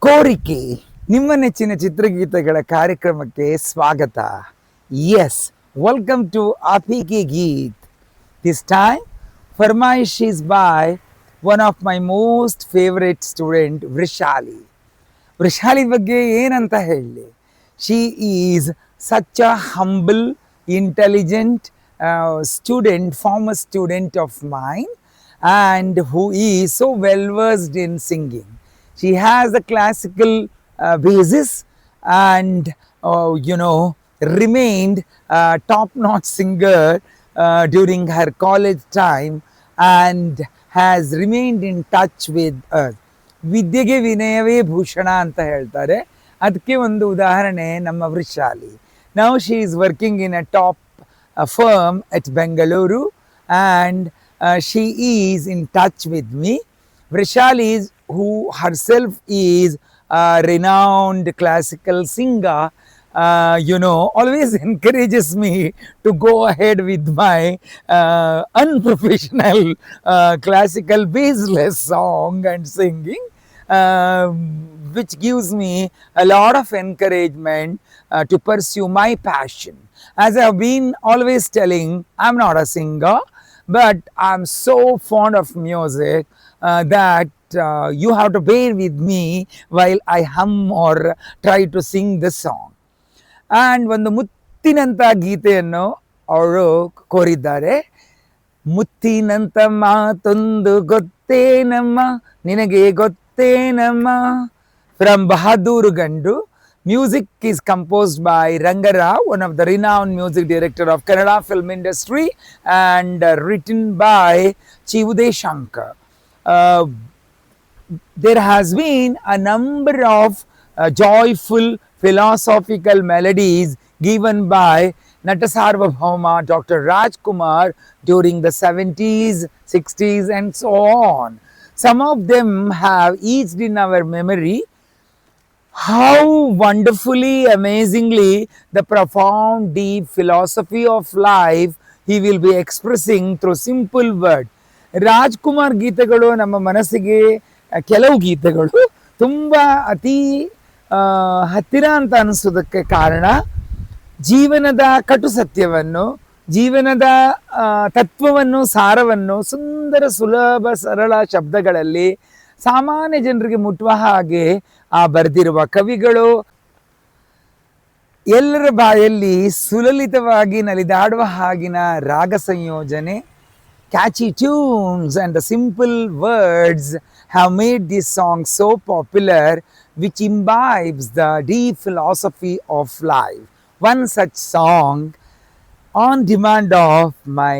ಕೋರಿಕೆ ನಿಮ್ಮ ನೆಚ್ಚಿನ ಚಿತ್ರಗೀತೆಗಳ ಕಾರ್ಯಕ್ರಮಕ್ಕೆ ಸ್ವಾಗತ. Yes, welcome to Aapke Geet. This time ಫರ್ಮಾಯಿಶ್ is by one of my most favourite student Vrushali. Vrushali ಬಗ್ಗೆ ಏನಂತ ಹೇಳಲಿ, she is such a humble, intelligent student, former student of mine, and who is so well versed in singing. She has a classical basis and remained top notch singer during her college time and has remained in touch with us. ವಿದ್ಯೆಗೆ ವಿನಯವೇ ಭೂಷಣ ಅಂತ ಹೇಳ್ತಾರೆ. ಅದಕ್ಕೆ ಒಂದು ಉದಾಹರಣೆ ನಮ್ಮ ವೃಷಾಲಿ. Now she is working in a top firm at Bengaluru, and she is in touch with me. Vrishali, who herself is a renowned classical singer, always encourages me to go ahead with my unprofessional classical baseless song and singing, which gives me a lot of encouragement to pursue my passion. As I have been always telling, I'm not a singer, but I'm so fond of music that you have to bear with me while I hum or try to sing this song. And ಒಂದು ಮುತ್ತಿನಂಥ ಗೀತೆಯನ್ನು ಅವರು ಕೋರಿದ್ದಾರೆ. ಮುತ್ತಿನಂಥ ಮಾತೊಂದು ಗೊತ್ತೇನಮ್ಮ, ನಿನಗೆ ಗೊತ್ತೇನಮ್ಮ, from Bahadur ಗಂಡು. Music is composed by Rangarao, one of the renowned music director of Kannada film industry, and written by Chivude Shankar. There has been a number of joyful philosophical melodies given by Natasarvabhauma Dr. Rajkumar during the 70s, 60s and so on. Some of them have etched in our memory how wonderfully, amazingly, the profound, deep philosophy of life he will be expressing through simple word. Rajkumar ಗೀತೆಗಳು ನಮ್ಮ ಮನಸ್ಸಿಗೆ ಕೆಲವು ಗೀತೆಗಳು ತುಂಬ ಅತಿ ಹತ್ತಿರ ಅಂತ ಅನಿಸೋದಕ್ಕೆ ಕಾರಣ ಜೀವನದ ಕಟು ಸತ್ಯವನ್ನು, ಜೀವನದ ತತ್ವವನ್ನು, ಸಾರವನ್ನು ಸುಂದರ, ಸುಲಭ, ಸರಳ ಶಬ್ದಗಳಲ್ಲಿ ಸಾಮಾನ್ಯ ಜನರಿಗೆ ಮುಟ್ಟುವ ಹಾಗೆ ಬರೆದಿರುವ ಕವಿಗಳು. ಎಲ್ಲರ ಬಾಯಲ್ಲಿ ಸುಲಲಿತವಾಗಿ ನಲಿದಾಡುವ ಹಾಗಿನ ರಾಗ ಸಂಯೋಜನೆ, catchy tunes and the simple words have made this song so popular, which imbibes the deep philosophy of life. One such song, on demand of my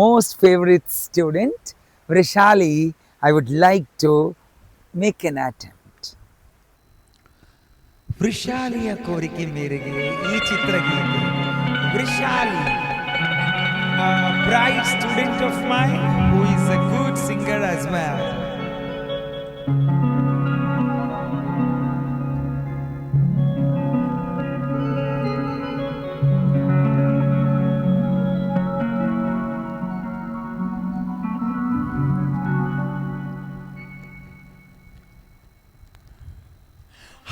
most favorite student Vrishali, I would like to make an attempt. ವೃಷಾಲಿಯ ಕೋರಿಕೆ ಮೇರೆಗೆ ಈ ಚಿತ್ರಗೀತೆ. ವೃಷಾಲಿ, a bright student of mine who is a good singer as well.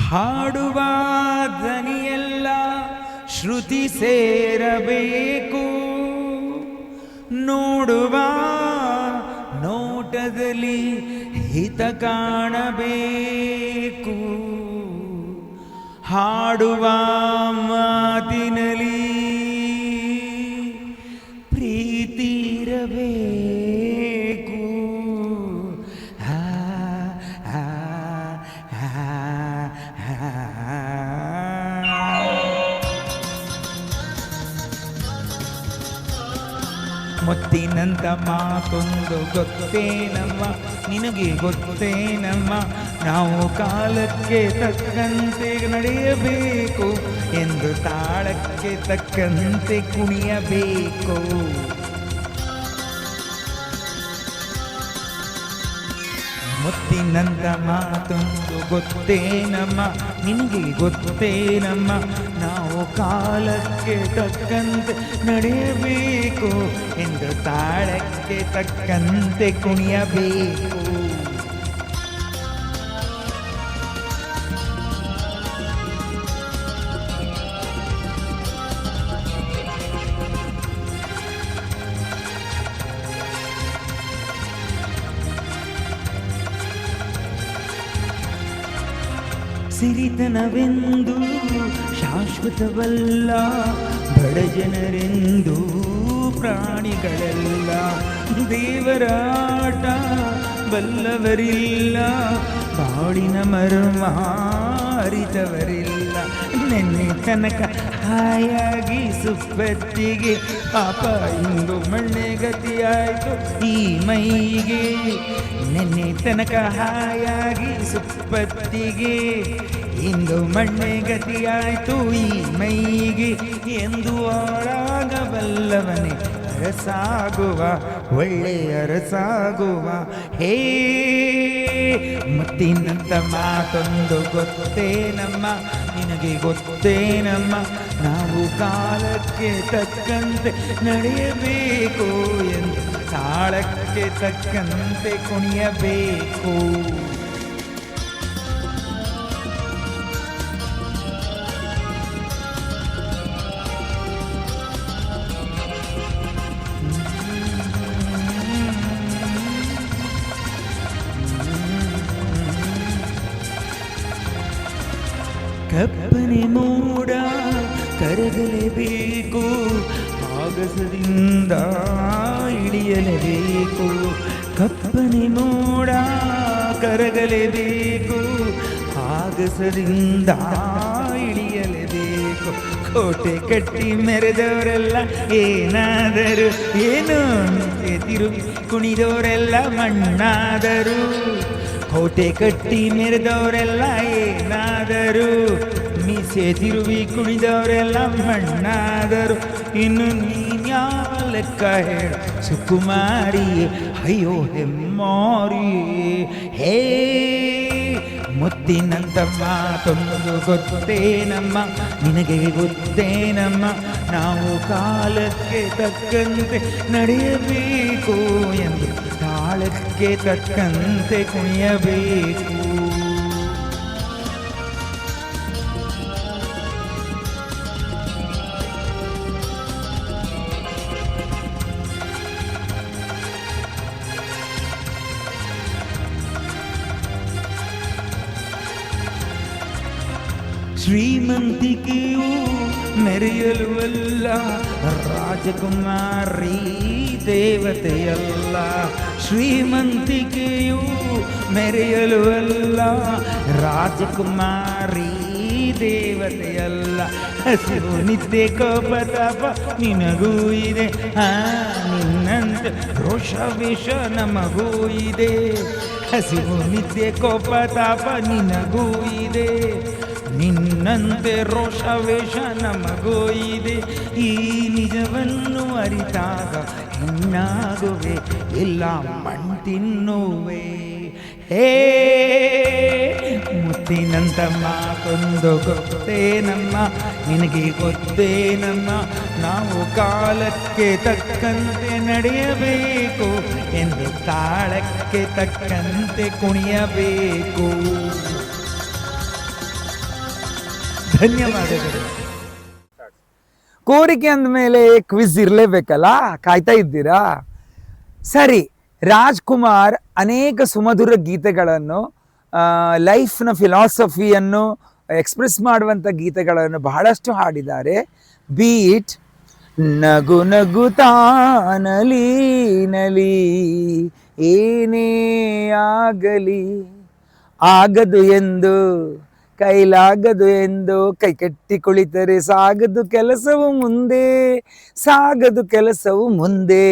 ಹಾಡುವ ಧ್ವನಿಯೆಲ್ಲ ಶ್ರುತಿ ಸೇರಬೇಕು, ನೋಡುವ ನೋಟದಲ್ಲಿ ಹಿತ ಕಾಣಬೇಕು, ಹಾಡುವ ಮಾತಿನಲ್ಲಿ ಪ್ರೀತಿ ಇರಬೇಕು. ಮುತ್ತಿನಂತ ಮಾತೊಂದು ಗೊತ್ತೇನಮ್ಮ, ನಿನಗೆ ಗೊತ್ತೇನಮ್ಮ, ನಾವು ಕಾಲಕ್ಕೆ ತಕ್ಕಂತೆ ನಡೆಯಬೇಕು ಎಂದು ತಾಳಕ್ಕೆ ತಕ್ಕಂತೆ ಕುಣಿಯಬೇಕು. ಮುತ್ತಿನಂತ ಮಾತೊಂದು ಗೊತ್ತೇನಮ್ಮ, ನಿನಗೆ ಗೊತ್ತೇನಮ್ಮ, ನಾವು ಕಾಲಕ್ಕೆ ತಕ್ಕಂತೆ ನಡೆಯಬೇಕು ಎಂದು ತಾಳಕ್ಕೆ ತಕ್ಕಂತೆ ಕುಣಿಯಬೇಕು. ಸಿರಿತನವೆಂದು ಶಾಶ್ವತವಲ್ಲ, ಬಡ ಜನರೆಂದು ಪ್ರಾಣಿಗಳೆಲ್ಲ, ದೇವರಾಟ ಬಲ್ಲವರಿಲ್ಲ, ಬಾಳಿನ ಮರ್ಮ ಅರಿತವರಿಲ್ಲ. ನೆನ್ನೆ ತನಕ ಹಾಯಾಗಿ ಸುಪ್ಪತ್ತಿಗೆ ಪಾಪ ಇಂದು ಮಣ್ಣೆ ಗತಿಯಾಯಿತು ಈ ಮೈಗೆ. ನೆನ್ನೆ ತನಕ ಹಾಯಾಗಿ ಸುಪ್ಪತ್ತಿಗೆ ಇಂದು ಮಣ್ಣೆ ಗತಿಯಾಯಿತು ಈ ಮೈಗೆ. ಎಂದು ಆಳಾಗಬಲ್ಲವನೇ ಅರಸಾಗುವ, ಒಳ್ಳೆಯ ಅರಸಾಗುವ. ಹೇ ಮುತ್ತಿನಂತ ಮಾತೊಂದು ಗೊತ್ತೇನಮ್ಮ, ನಿನಗೆ ಗೊತ್ತೇನಮ್ಮ, ನಾವು ಕಾಲಕ್ಕೆ ತಕ್ಕಂತೆ ನಡೆಯಬೇಕು ಎಂದು ತಾಳಕ್ಕೆ ತಕ್ಕಂತೆ ಕುಣಿಯಬೇಕು. ಕಪ್ಪನೆ ಮೋಡ ಕರಗಲೇಬೇಕು, ಆಗಸದಿಂದ ಇಳಿಯಲೇಬೇಕು. ಕಪ್ಪನೆ ಮೋಡ ಕರಗಲೇಬೇಕು, ಆಗಸದಿಂದ ಇಳಿಯಲೇಬೇಕು. ಕೋಟೆ ಕಟ್ಟಿ ಮೆರೆದವರೆಲ್ಲ ಏನಾದರೂ, ಏನು ತಿರುಗಿ ಕುಣಿದವರೆಲ್ಲ ಮಣ್ಣಾದರು. ಕೋಟೆ ಕಟ್ಟಿ ಮೆರೆದವರೆಲ್ಲ ಏನಾದರು, ಮೀಸೆ ತಿರುವಿ ಕುಣಿದವರೆಲ್ಲ ಮಣ್ಣಾದರು. ಇನ್ನು ನೀನ್ಯಾವ ಲೆಕ್ಕ ಹೇಳು ಸುಕುಮಾರಿಯೇ, ಅಯ್ಯೋ ಹೆಮ್ಮಾರಿಯೇ. ಹೇ ಮುತ್ತಿನಂತ ಮಾತೊಂದು ಗೊತ್ತೇನಮ್ಮ, ನಿನಗೆ ಗೊತ್ತೇನಮ್ಮ, ನಾವು ಕಾಲಕ್ಕೆ ತಕ್ಕಂತೆ ನಡೆಯಬೇಕು ಎಂದು ತಾಳಕ್ಕೆ ತಕ್ಕಂತೆ ಕುಣಿಯಬೇಕು. ಶ್ರೀಮಂತಿಕೆಯು ಮೆರೆಯಲು ಅಲ್ಲ, ರಾಜಕುಮಾರಿ ದೇವತೆಯಲ್ಲ. ಶ್ರೀಮಂತಿಕೆಯು ಮೆರೆಯಲು ಅಲ್ಲ, ರಾಜಕುಮಾರಿ ದೇವತೆಯಲ್ಲ. ಹಸಿವು ನಿದ್ದೆ ಕೋಪ ತಾಪ ನಿನಗೂ ಇದೆ, ನಿನ್ನಂತೆ ರೋಷ ವೇಷ ನಮಗೂ ಇದೆ. ಹಸಿವು ನಿದ್ದೆ ಕೋಪ ತಾಪ ನಿನಗೂ ಇದೆ, ನಿನ್ನಂತೆ ರೋಷ ವೇಷ ನಮಗೂ ಇದೆ. ಈ ನಿಜವನ್ನು ಅರಿತಾಗ ಹೆಣ್ಣಾಗುವೆ, ಇಲ್ಲ ಮಣ್ಣು ತಿನ್ನುವೆ. ಹೇ ಮುತ್ತಿನಂತ ಮಾತೊಂದು ಗೊತ್ತೇನಮ್ಮ, ನಿನಗೆ ಗೊತ್ತೇನಮ್ಮ, ನಾವು ಕಾಲಕ್ಕೆ ತಕ್ಕಂತೆ ನಡೆಯಬೇಕು ಎಂದು ತಾಳಕ್ಕೆ ತಕ್ಕಂತೆ ಕುಣಿಯಬೇಕು. ಧನ್ಯವಾದಗಳು. ಕೋರಿಕೆ ಅಂದಮೇಲೆ ಕ್ವಿಜ್ ಇರಲೇಬೇಕಲ್ಲ, ಕಾಯ್ತಾ ಇದ್ದೀರಾ? ಸರಿ, ರಾಜ್ಕುಮಾರ್ ಅನೇಕ ಸುಮಧುರ ಗೀತೆಗಳನ್ನು, ಲೈಫ್ನ ಫಿಲಾಸಫಿಯನ್ನು ಎಕ್ಸ್ಪ್ರೆಸ್ ಮಾಡುವಂಥ ಗೀತೆಗಳನ್ನು ಬಹಳಷ್ಟು ಹಾಡಿದ್ದಾರೆ. ಬೀಟ್ ನಗು ನಗುತ್ತಾನಲಿ ನಲಿ, ಏನೇ ಆಗಲಿ ಆಗದು ಎಂದು, ಕೈಲಾಗದು ಎಂದು ಕೈ ಕಟ್ಟಿ ಕುಳಿತರೆ ಸಾಗದು ಕೆಲಸವು ಮುಂದೆ, ಸಾಗದು ಕೆಲಸವು ಮುಂದೆ.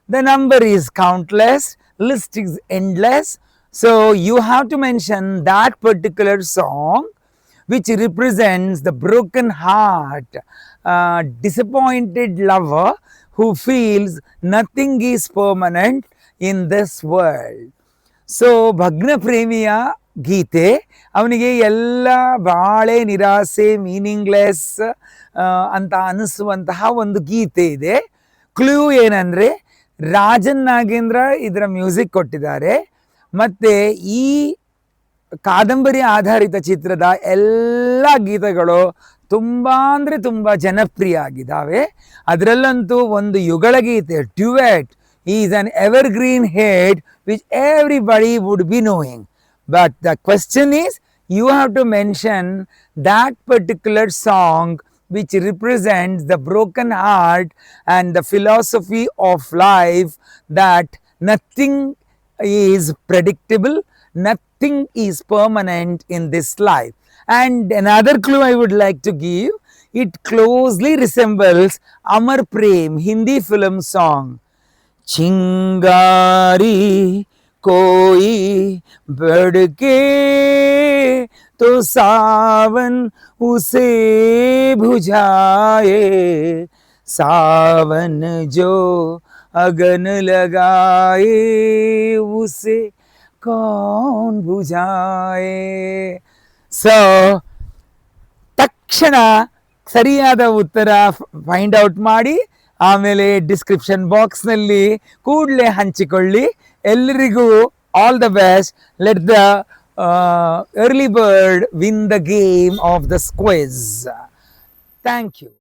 The number is countless, list is endless. So you have to mention that particular song which represents the broken heart, disappointed lover who feels nothing is permanent in this world. So ಭಗ್ನ ಪ್ರೇಮಿಯ ಗೀತೆ, ಅವನಿಗೆ ಎಲ್ಲ ಬಾಳೆ ನಿರಾಸೆ, meaningless ಅಂತ ಅನಿಸುವಂತಹ ಒಂದು ಗೀತೆ ಇದೆ. Clue ಏನಂದರೆ, ರಾಜನ್ ನಾಗೇಂದ್ರ ಇದರ music ಕೊಟ್ಟಿದ್ದಾರೆ. ಮತ್ತು ಈ ಕಾದಂಬರಿ ಆಧಾರಿತ ಚಿತ್ರದ ಎಲ್ಲ ಗೀತೆಗಳು ತುಂಬ ಅಂದರೆ ತುಂಬ ಜನಪ್ರಿಯ ಆಗಿದ್ದಾವೆ. ಅದರಲ್ಲಂತೂ ಒಂದು ಯುಗಳ ಗೀತೆ, duet is an evergreen hit which everybody would be knowing. But the question is, You have to mention that particular song which represents the broken heart and the philosophy of life, that nothing is predictable, nothing is permanent in this life. And another clue I would like to give, it closely resembles Amar Prem Hindi film song. चिंगारी कोई बढ़ के तो सावन उसे बुझाए, सावन जो अगन लगाए उसे कौन बुझाए. So ತಕ್ಷಣ ಸರಿಯಾದ ಉತ್ತರ ಫೈಂಡ್ ಔಟ್ ಮಾಡಿ ಆಮೇಲೆ ಡಿಸ್ಕ್ರಿಪ್ಷನ್ ಬಾಕ್ಸ್ನಲ್ಲಿ ಕೂಡಲೇ ಹಂಚಿಕೊಳ್ಳಿ. ಎಲ್ಲರಿಗೂ all the best. Let the early bird win the game of the quiz. Thank you.